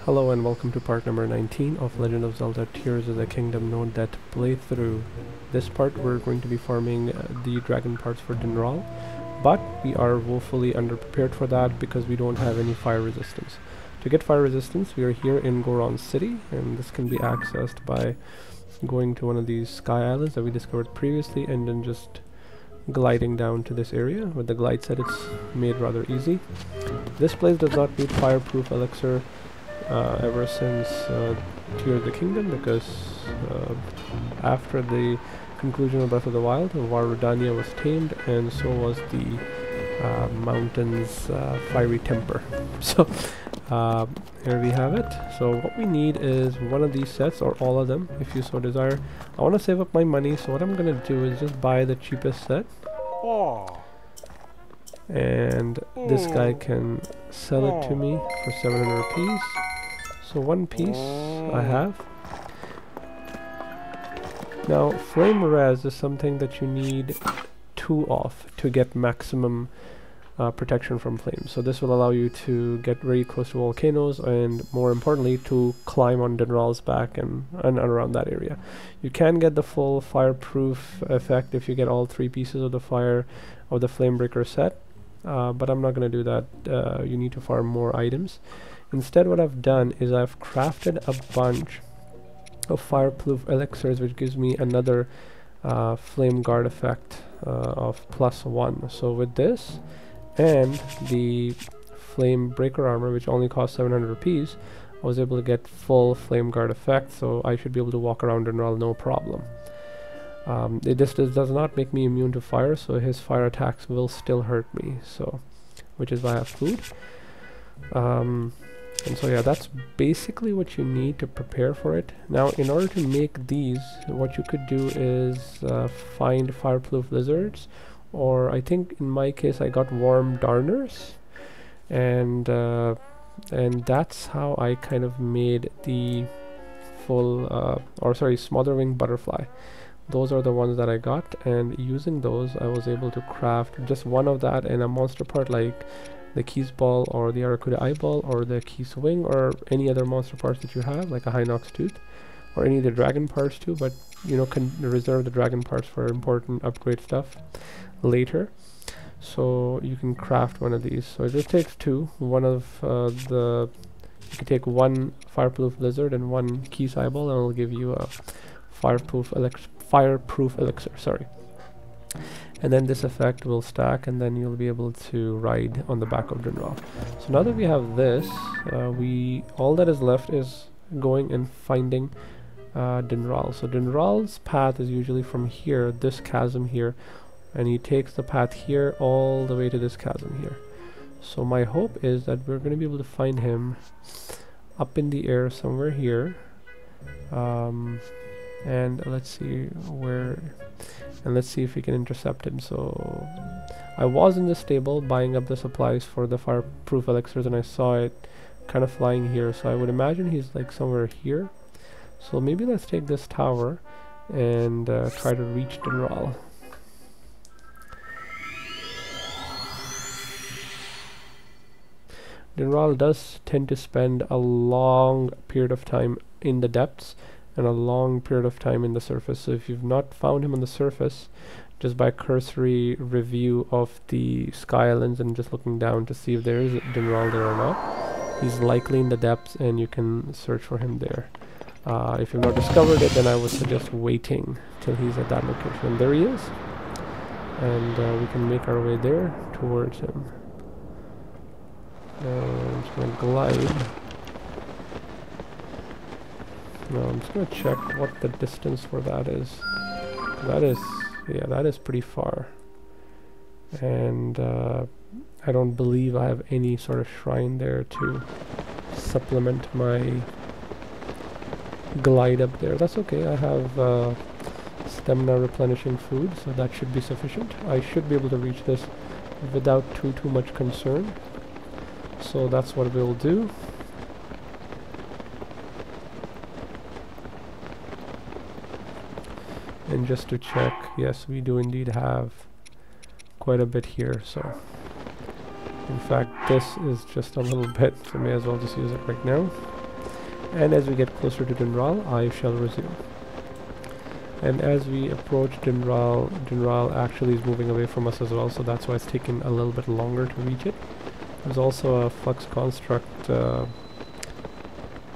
Hello and welcome to part number 19 of Legend of Zelda Tears of the Kingdom No Death playthrough. This part we're going to be farming the dragon parts for Dinraal, but we are woefully underprepared for that because we don't have any fire resistance. To get fire resistance we are here in Goron City, and this can be accessed by going to one of these sky islands that we discovered previously and then just gliding down to this area. With the glide set it's made rather easy. This place does not need fireproof elixir ever since Tears of the Kingdom, because after the conclusion of Breath of the Wild, Warudania was tamed and so was the mountain's fiery temper. So here we have it. So what we need is one of these sets, or all of them if you so desire. I want to save up my money, so what I'm going to do is just buy the cheapest set. And this guy can sell it to me for 700 rupees. So one piece I have. Now flame res is something that you need 2 of to get maximum protection from flames. So this will allow you to get very close to volcanoes, and more importantly to climb on Dinraal's back and around that area. You can get the full fireproof effect if you get all 3 pieces of the flame breaker set, but I'm not going to do that. You need to farm more items. Instead what I've done is I've crafted a bunch of fireproof elixirs, which gives me another flame guard effect of +1. So with this and the flame breaker armor, which only costs 700 rupees, I was able to get full flame guard effect, so I should be able to walk around Dinraal no problem. This does not make me immune to fire, so his fire attacks will still hurt me, so which is why I have food. And so yeah, that's basically what you need to prepare for it. Now in order to make these, what you could do is find fireproof lizards, or I think in my case I got warm darners, and that's how I kind of made the full smotherwing butterfly. Those are the ones that I got, and using those I was able to craft just one of that in a monster part like the Keys Ball or the Arakuda Eyeball or the Keys Wing, or any other monster parts that you have, like a Hinox Tooth, or any of the dragon parts too, but you know, can reserve the dragon parts for important upgrade stuff later. So you can craft one of these. So it just takes 2. One of you can take 1 fireproof lizard and 1 Keys Eyeball, and it'll give you a fireproof elixir, sorry. And then this effect will stack, and then you'll be able to ride on the back of Dinraal. So now that we have this, all that is left is going and finding Dinraal. So Dinraal's path is usually from here, this chasm here, and he takes the path here all the way to this chasm here. So my hope is that we're going to be able to find him up in the air somewhere here. And let's see where, and let's see if we can intercept him. So I was in the stable buying up the supplies for the fireproof elixirs, and I saw it kind of flying here, so I would imagine he's like somewhere here. So maybe let's take this tower and try to reach Dinraal. Dinraal does tend to spend a long period of time in the depths and a long period of time in the surface. So if you've not found him on the surface, just by cursory review of the sky islands and just looking down to see if there is Dinraal there or not, he's likely in the depths and you can search for him there. If you've not discovered it, then I would suggest waiting till he's at that location. And there he is, and we can make our way there towards him. I'm just going to glide. No, I'm just going to check what the distance for that is. That is pretty far. And I don't believe I have any sort of shrine there to supplement my glide up there. That's okay, I have stamina replenishing food, so that should be sufficient. I should be able to reach this without too much concern. So that's what we'll do. And just to check, yes, we do indeed have quite a bit here, so in fact this is just a little bit, so may as well just use it right now. And as we get closer to Dinraal, I shall resume. And as we approach Dinraal, Dinraal actually is moving away from us as well, so that's why it's taking a little bit longer to reach it. There's also a Flux Construct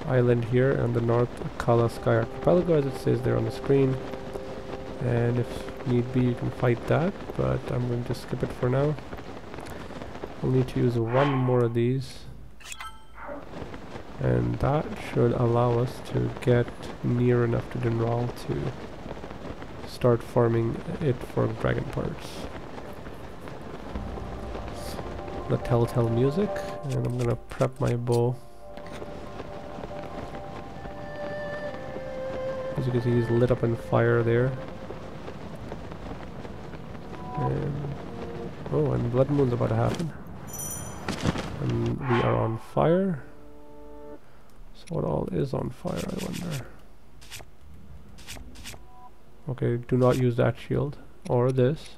island here on the North Kala Sky Archipelago, as it says there on the screen. And if need be, you can fight that, but I'm going to skip it for now. We'll need to use one more of these, and that should allow us to get near enough to Dinraal to start farming it for dragon parts. The telltale music, and I'm gonna prep my bow. As you can see, he's lit up in fire there. And oh, and blood moon's about to happen. And we are on fire. So what all is on fire, I wonder? Okay, do not use that shield or this.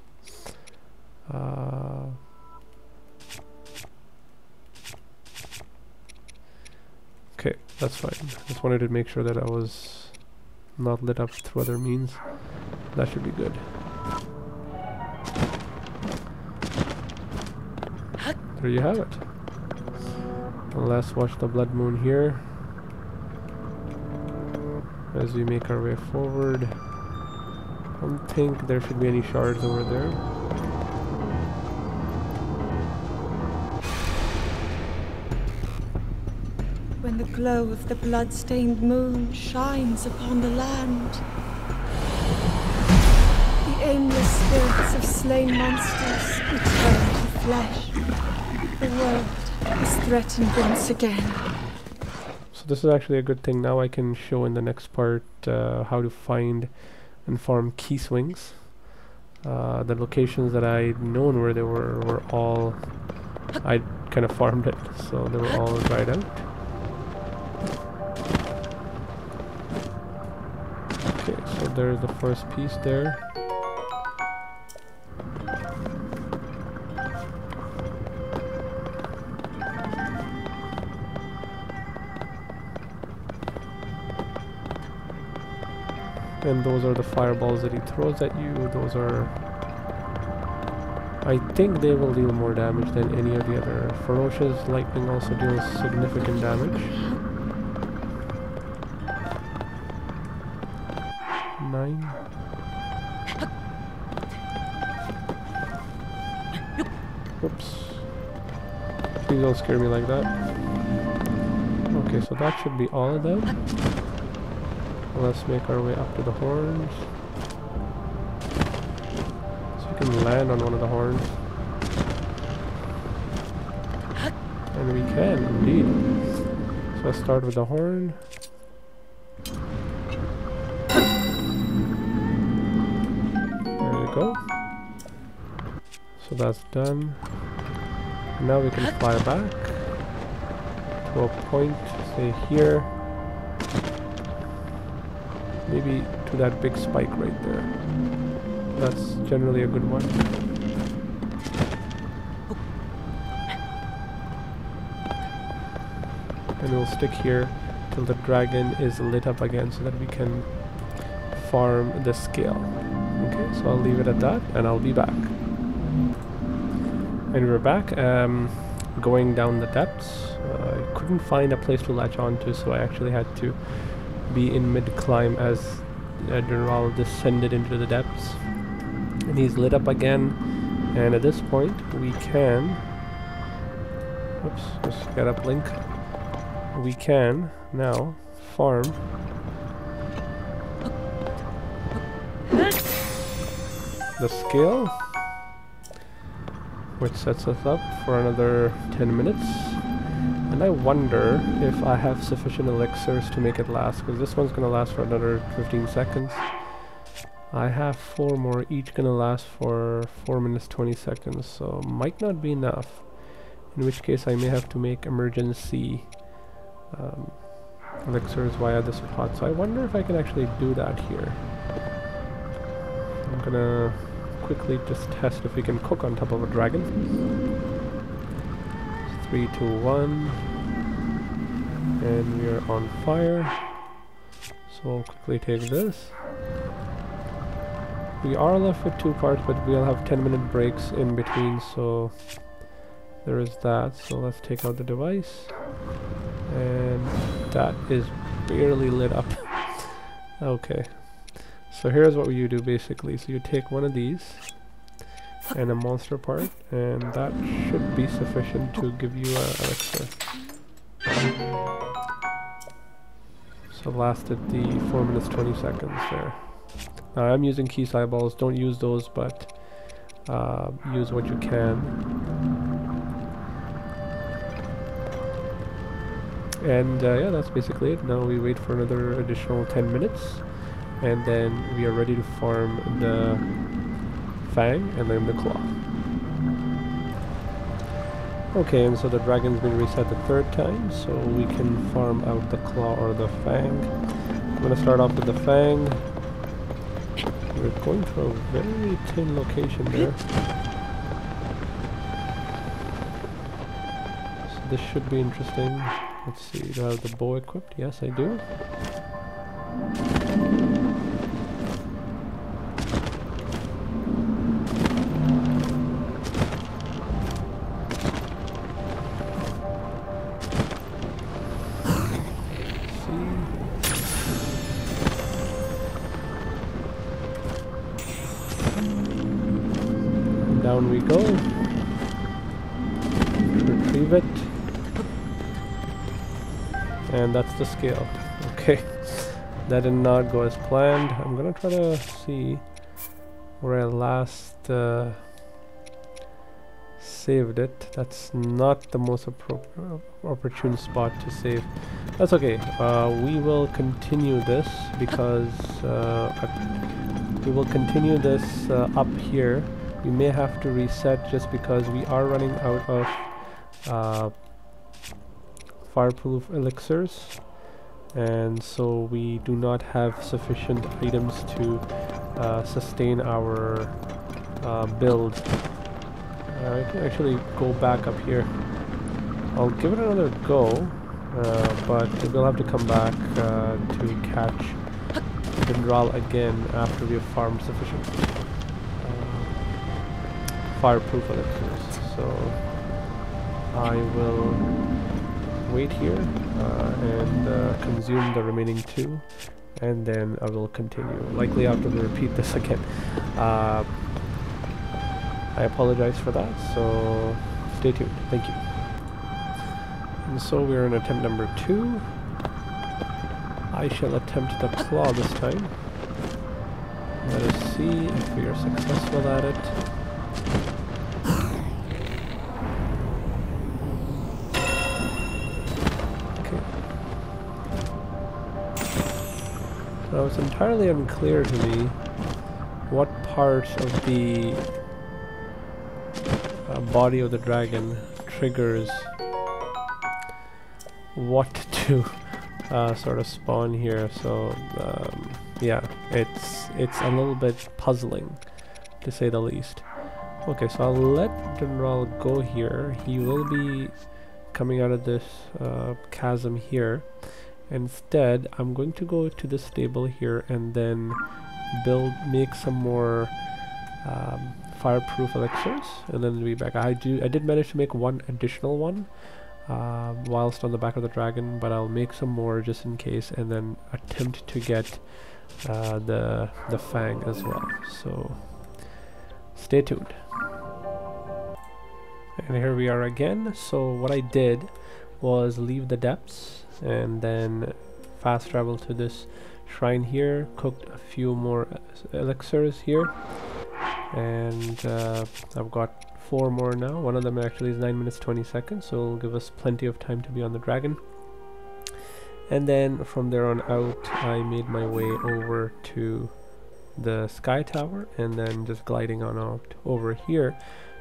Okay, that's fine. Just wanted to make sure that I was not lit up through other means. That should be good. There you have it. And let's watch the blood moon here as we make our way forward. I don't think there should be any shards over there. When the glow of the blood-stained moon shines upon the land, the aimless spirits of slain monsters return to flesh. The world is threatened once again. So this is actually a good thing. Now I can show in the next part how to find and farm key swings. The locations that I'd known where they were all, I kind of farmed it, so they were all dried out. Okay, so there's the first piece there. And those are the fireballs that he throws at you. Those are... I think they will deal more damage than any of the other. Ferocious lightning also deals significant damage. 9. Whoops. Please don't scare me like that. Okay, so that should be all of them. Let's make our way up to the horns. So you can land on one of the horns. And we can, indeed. So let's start with the horn. There we go. So that's done. Now we can fly back to a point, say here. Maybe to that big spike right there. That's generally a good one. And we'll stick here till the dragon is lit up again so that we can farm the scale. Okay, so I'll leave it at that and I'll be back. And we're back, going down the depths. I couldn't find a place to latch onto, so I actually had to be in mid-climb as Dinraal descended into the depths. And he's lit up again, and at this point we can... Oops, just get up Link. We can now farm the scale, which sets us up for another 10 minutes. And I wonder if I have sufficient elixirs to make it last, because this one's gonna last for another 15 seconds. I have 4 more, each gonna last for 4 minutes 20 seconds, so might not be enough. In which case I may have to make emergency elixirs via this pot. So I wonder if I can actually do that here. I'm gonna quickly just test if we can cook on top of a dragon. 3, 2, 1. and we are on fire. So we'll quickly take this. We are left with 2 parts, but we'll have 10-minute breaks in between, so there is that. So let's take out the device, and that is barely lit up. Okay, so here's what you do basically. So you take one of these and a monster part, and that should be sufficient to give you an elixir. So lasted the 4 minutes 20 seconds there. Now I'm using key eyeballs, don't use those, but use what you can. And yeah, that's basically it. Now we wait for another additional 10 minutes, and then we are ready to farm the fang and then the claw. Okay, and so the dragon's been reset the 3rd time, so we can farm out the claw or the fang. I'm gonna start off with the fang. We're going to a very thin location there. So this should be interesting. Let's see, do I have the bow equipped? Yes, I do. Down we go. Retrieve it. And that's the scale. Okay. That did not go as planned. I'm gonna try to see where I last saved it. That's not the most opportune spot to save. That's okay. We will continue this because we will continue this up here. We may have to reset just because we are running out of fireproof elixirs, and so we do not have sufficient items to sustain our build. I can actually go back up here. I'll give it another go, but we'll have to come back to catch Dinraal again after we have farmed sufficient fireproof elixirs. So I will wait here and consume the remaining 2, and then I will continue. Likely after we repeat this again. I apologize for that, so stay tuned. Thank you. And so we're in attempt number 2. I shall attempt the claw this time. Let us see if we are successful at it. Now it's entirely unclear to me what part of the body of the dragon triggers what to sort of spawn here. So yeah, it's a little bit puzzling to say the least. Okay, so I'll let Dinraal go here. He will be coming out of this chasm here. Instead, I'm going to go to the stable here and then make some more fireproof elixirs, and then be back. I did manage to make one additional one whilst on the back of the dragon, but I'll make some more just in case, and then attempt to get the fang as well. So stay tuned. And here we are again. So what I did was leave the depths and then fast travel to this shrine here, cooked a few more elixirs here, and I've got 4 more now. One of them actually is 9 minutes 20 seconds, so it'll give us plenty of time to be on the dragon. And then from there on out, I made my way over to the sky tower, and then just gliding on out over here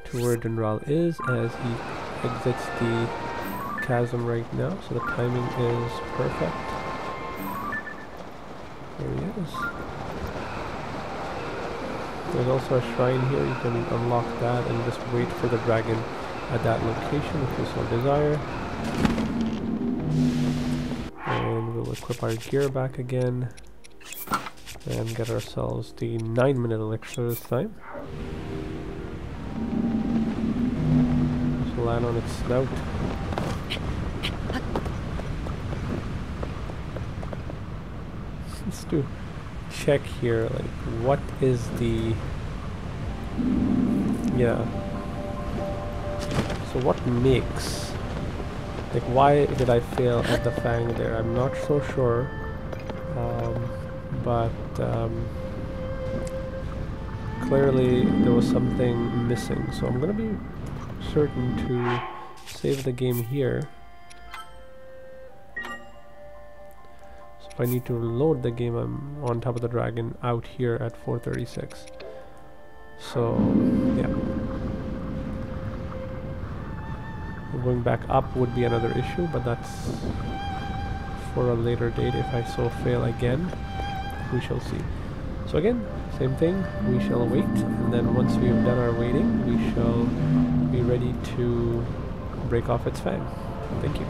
to where Dinraal is as he exits the chasm right now. So the timing is perfect. There he is. There's also a shrine here. You can unlock that and just wait for the dragon at that location if you so desire. equip our gear back again and get ourselves the 9-minute elixir this time. Just land on its snout. Let's do check here, like what is the so what makes, like why did I fail at the fang there? I'm not so sure, but clearly there was something missing, so I'm gonna be certain to save the game here. So if I need to load the game, I'm on top of the dragon out here at 436. So yeah, going back up would be another issue, but that's for a later date. If I so fail again, we shall see. So again, same thing, we shall wait, and then once we've done our waiting, we shall be ready to break off its fang. Thank you.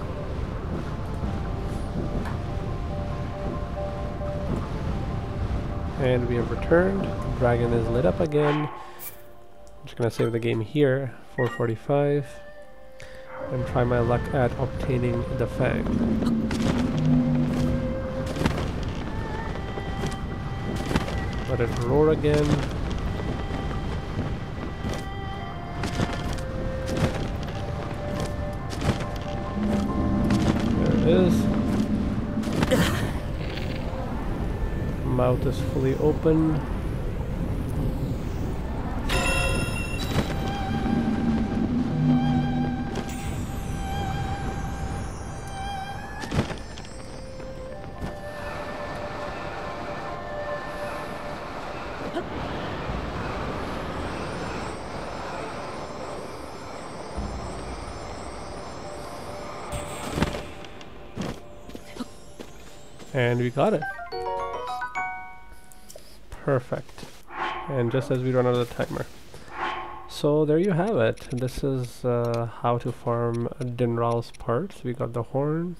And we have returned. The dragon is lit up again. I'm just gonna save the game here, 445, and try my luck at obtaining the fang. Let it roar again. There it is. Mouth is fully open. And we got it. Perfect. And just as we run out of the timer. So there you have it. This is how to farm Dinraal's parts. We got the horn,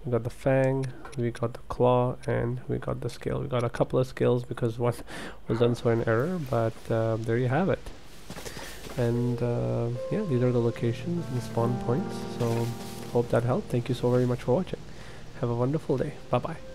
we got the fang, we got the claw, and we got the scale. We got a couple of scales because one was done so in error, but there you have it. And yeah, these are the locations and spawn points. So hope that helped. Thank you so very much for watching. Have a wonderful day. Bye bye.